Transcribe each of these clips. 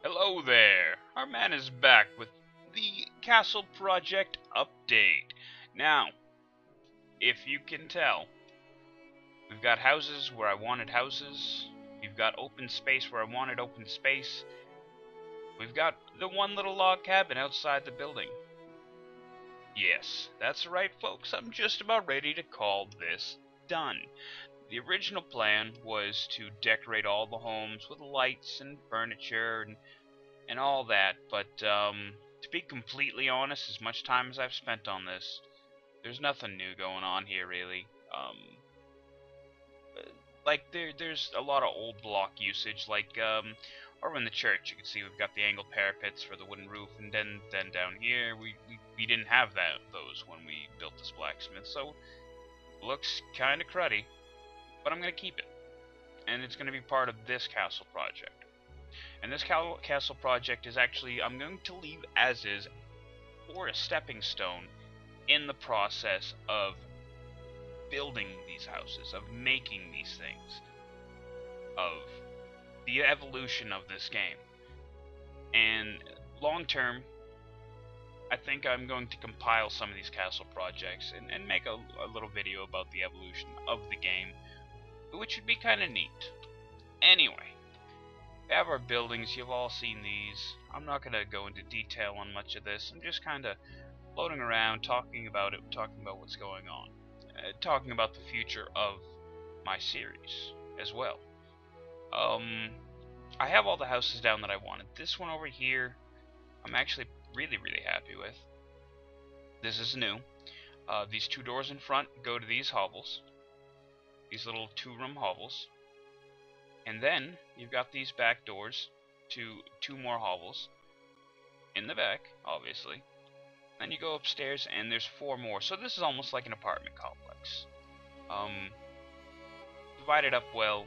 Hello there! Our man is back with the Castle Project update. Now, if you can tell, we've got houses where I wanted houses. We've got open space where I wanted open space. We've got the one little log cabin outside the building. Yes, that's right, folks. I'm just about ready to call this done. The original plan was to decorate all the homes with lights and furniture and all that, but to be completely honest, as much time as I've spent on this, there's nothing new going on here, really. Like, there's a lot of old block usage, like, over in the church, you can see we've got the angled parapets for the wooden roof, and then down here, we didn't have those when we built this blacksmith, so it looks kinda cruddy, but I'm gonna keep it, and it's gonna be part of this castle project. And this castle project is actually, I'm going to leave as is, or a stepping stone, in the process of building these houses, of making these things, of the evolution of this game. And long term, I think I'm going to compile some of these castle projects and make a little video about the evolution of the game, which would be kind of neat. Anyway, we have our buildings. You've all seen these. I'm not going to go into detail on much of this. I'm just kind of floating around, talking about it, talking about what's going on, talking about the future of my series as well. I have all the houses down that I wanted. This one over here, I'm actually really happy with. This is new. These two doors in front go to these hovels, these little two-room hovels. And then you've got these back doors to two more hovels in the back, obviously. Then you go upstairs and there's four more. So this is almost like an apartment complex. Divided up well,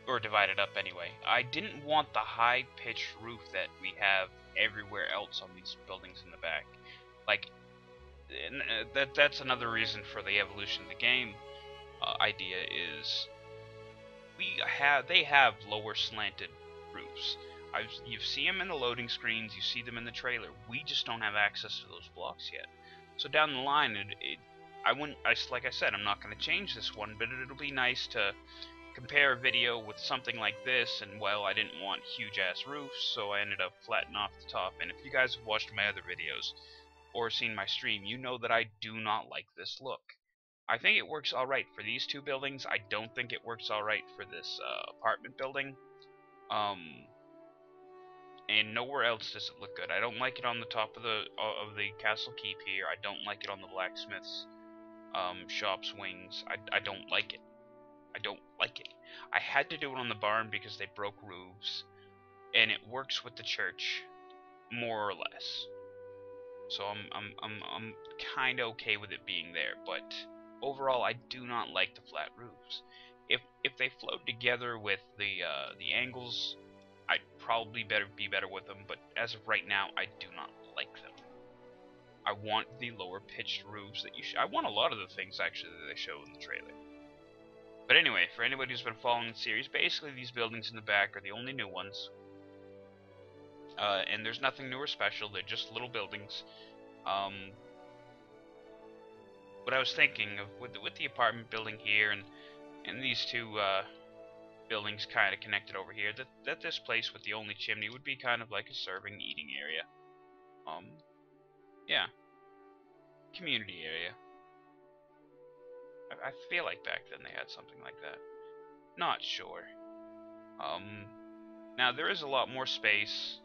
or divided up anyway. I didn't want the high-pitched roof that we have everywhere else on these buildings in the back. Like, that's another reason for the evolution of the game idea is they have lower slanted roofs. You see them in the loading screens, you see them in the trailer. We just don't have access to those blocks yet. So down the line, like I said, I'm not going to change this one, but it'll be nice to compare a video with something like this. And well, I didn't want huge ass roofs, so I ended up flattening off the top. And if you guys have watched my other videos or seen my stream, you know that I do not like this look. I think it works alright for these two buildings. I don't think it works alright for this apartment building. And nowhere else does it look good. I don't like it on the top of the castle keep here. I don't like it on the blacksmith's shop's wings. I don't like it. I don't like it. I had to do it on the barn because they broke roofs, and it works with the church more or less. So I'm kind of okay with it being there, but overall, I do not like the flat roofs. If they flowed together with the angles, I'd probably be better with them. But as of right now, I do not like them. I want the lower pitched roofs that I want a lot of the things actually that they show in the trailer. But anyway, for anybody who's been following the series, basically these buildings in the back are the only new ones. And there's nothing new or special. They're just little buildings. What I was thinking of with the apartment building here and these two buildings kind of connected over here, that this place with the only chimney would be kind of like a serving eating area. Yeah, community area. I feel like back then they had something like that. Not sure. Now there is a lot more space,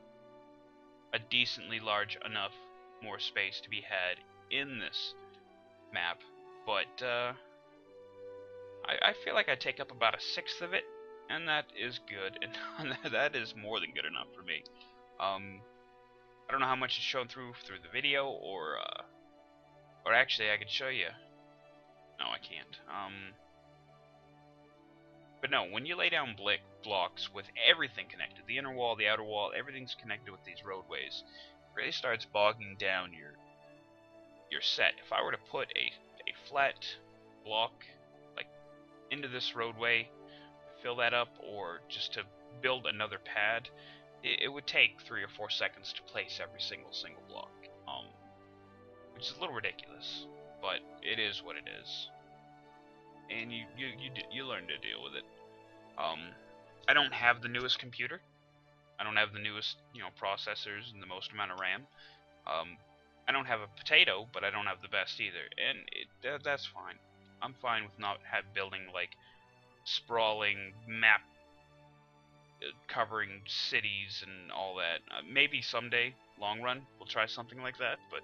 a decently large enough more space to be had in this map, but I feel like I take up about 1/6 of it, and that is good, and that is more than good enough for me. I don't know how much is shown through the video, or actually I could show you. No, I can't. But no, when you lay down blocks with everything connected, the inner wall, the outer wall, everything's connected with these roadways, it really starts bogging down your set. If I were to put a flat block like into this roadway, fill that up, or just to build another pad, it would take 3 or 4 seconds to place every single block, which is a little ridiculous, but it is what it is, and you learn to deal with it. I don't have the newest computer. I don't have the newest, processors and the most amount of RAM. I don't have a potato, but I don't have the best either, and that's fine. I'm fine with not building like sprawling map covering cities and all that. Maybe someday, long run, we'll try something like that, but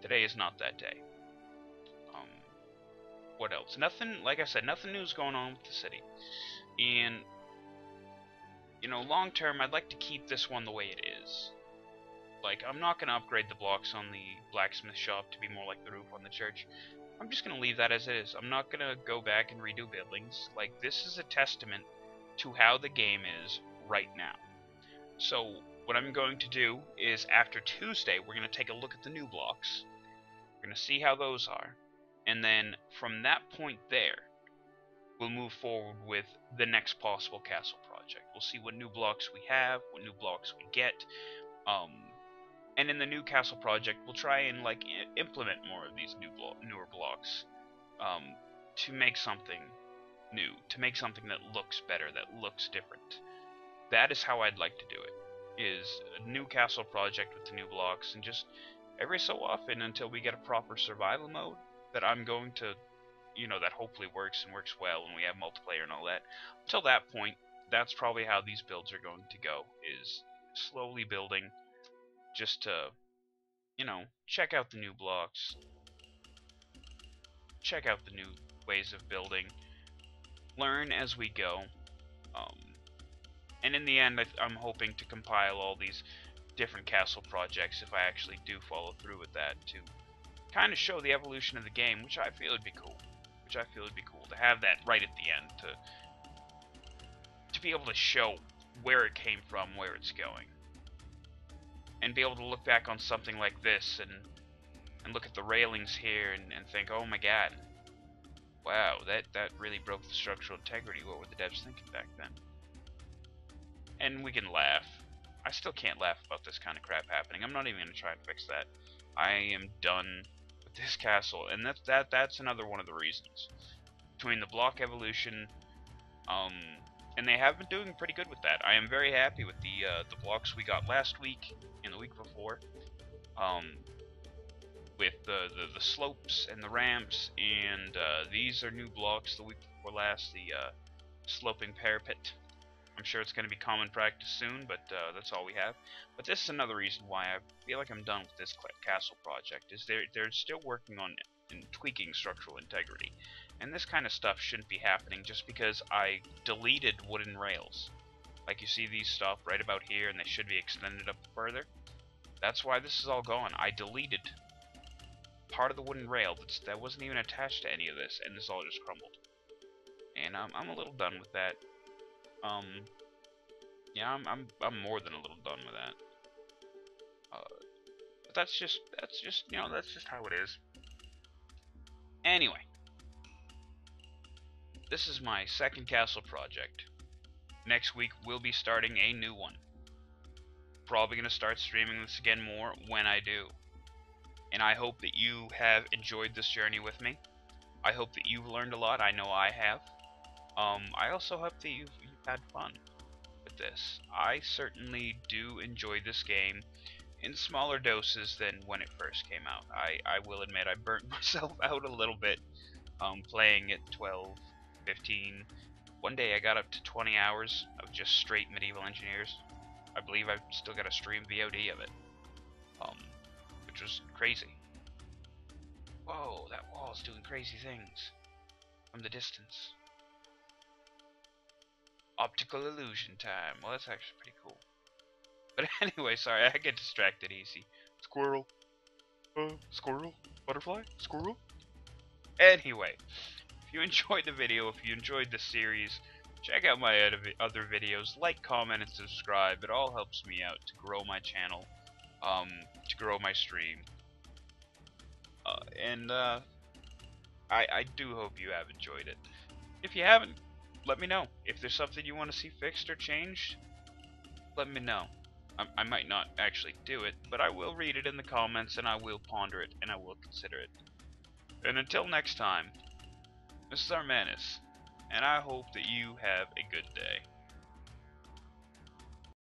today is not that day. What else? Nothing, like I said, nothing new is going on with the city. And, long term, I'd like to keep this one the way it is. Like, I'm not going to upgrade the blocks on the blacksmith shop to be more like the roof on the church. I'm just going to leave that as it is. I'm not going to go back and redo buildings. Like, this is a testament to how the game is right now. So, what I'm going to do is, after Tuesday, we're going to take a look at the new blocks. We're going to see how those are. And then, from that point there, we'll move forward with the next possible castle project. We'll see what new blocks we have, what new blocks we get. And in the new castle project, we'll try and like implement more of these newer blocks to make something new, to make something that looks better, that looks different. That is how I'd like to do it. Is a new castle project with the new blocks, and just every so often until we get a proper survival mode that I'm going to, that hopefully works and works well, and we have multiplayer and all that. Until that point, that's probably how these builds are going to go, is slowly building, just to, check out the new blocks, check out the new ways of building, learn as we go, and in the end, I'm hoping to compile all these different castle projects, if I actually do follow through with that, to kind of show the evolution of the game, which I feel would be cool. To have that right at the end, to be able to show where it came from, where it's going, and be able to look back on something like this and look at the railings here and think, oh my god, wow, that really broke the structural integrity. What were the devs thinking back then? And we can laugh. I still can't laugh about this kind of crap happening. I'm not even going to try and fix that. I am done with this castle, and that's another one of the reasons. Between the block evolution, and they have been doing pretty good with that. I am very happy with the blocks we got last week and the week before, with the slopes and the ramps, and these are new blocks the week before last, the sloping parapet. I'm sure it's going to be common practice soon, but that's all we have. But this is another reason why I feel like I'm done with this castle project, is they're still working on and tweaking structural integrity. And this kind of stuff shouldn't be happening just because I deleted wooden rails. Like, you see these stuff right about here, and they should be extended up further. That's why this is all gone. I deleted part of the wooden rail that wasn't even attached to any of this, and this all just crumbled. And I'm a little done with that. Yeah, I'm more than a little done with that. But that's just that's just how it is. Anyway, this is my second castle project. Next week we'll be starting a new one. Probably gonna start streaming this again more when I do. And I hope that you have enjoyed this journey with me. I hope that you've learned a lot. I know I have. I also hope that you've had fun with this. I certainly do enjoy this game in smaller doses than when it first came out. I will admit I burnt myself out a little bit playing it 12, 15. One day I got up to 20 hours of just straight Medieval Engineers. I believe I've still got a stream VOD of it, which was crazy. Whoa, that wall's doing crazy things from the distance. Optical illusion time. Well, that's actually pretty cool. But anyway, sorry, I get distracted easy. Squirrel. Squirrel. Butterfly. Squirrel. Anyway, if you enjoyed the video, if you enjoyed the series, check out my other videos. Like, comment, and subscribe. It all helps me out to grow my channel, to grow my stream. I do hope you have enjoyed it. If you haven't, let me know. If there's something you want to see fixed or changed, let me know. I might not actually do it, but I will read it in the comments, and I will ponder it, and I will consider it. And until next time, this is Armanis, and I hope that you have a good day.